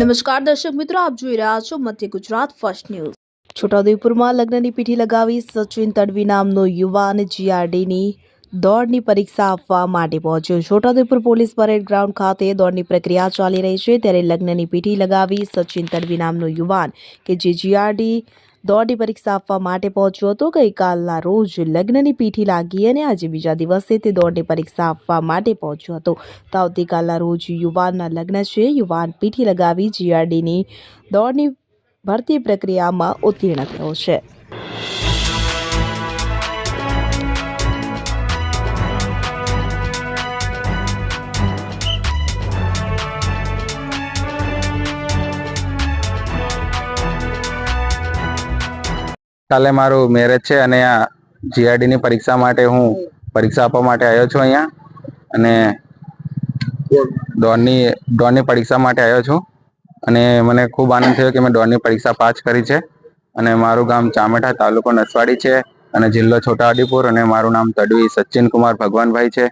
નમસ્કાર દર્શક મિત્રો, આપ જોઈ રહ્યા છો મધ્ય ગુજરાત ફર્સ્ટ ન્યૂઝ। છોટાઉદેપુરમાં લગ્નની પીઠી લગાવી સચિન તડવી નામનો યુવાન જીઆરડીની દોડની પરીક્ષા આપવા માટે પહોંચ્યો। છોટાઉદેપુર પોલીસ પરેડ ગ્રાઉન્ડ ખાતે દોડની પ્રક્રિયા ચાલી રહી છે, ત્યારે લગ્નની પીઠી લગાવી સચિન તડવી નામનો યુવાન કે જે જીઆરડી દોડની પરીક્ષા આપવા માટે પહોંચ્યો હતો। ગઈકાલના રોજ લગ્નની પીઠી લાગી અને આજે બીજા દિવસે તે દોડની પરીક્ષા આપવા માટે પહોંચ્યો હતો। તો આવતીકાલના રોજ યુવાનના લગ્ન છે। યુવાન પીઠી લગાવી જીઆરડીની દોડની ભરતી પ્રક્રિયામાં ઉત્તીર્ણ થયો છે। કાલે મારું મેરેજ છે અને આ જીઆરડી ની પરીક્ષા માટે હું પરીક્ષા આપવા માટે આવ્યો છું અહીંયા, અને દોડની પરીક્ષા માટે આવ્યો છું અને મને ખૂબ આનંદ થયો કે મેં દોડની પરીક્ષા પાસ કરી છે। અને મારું ગામ ચામેઠા, તાલુકો નસવાડી છે અને જિલ્લો છોટાઉદેપુર, અને મારું નામ તડવી સચિન કુમાર ભગવાનભાઈ છે।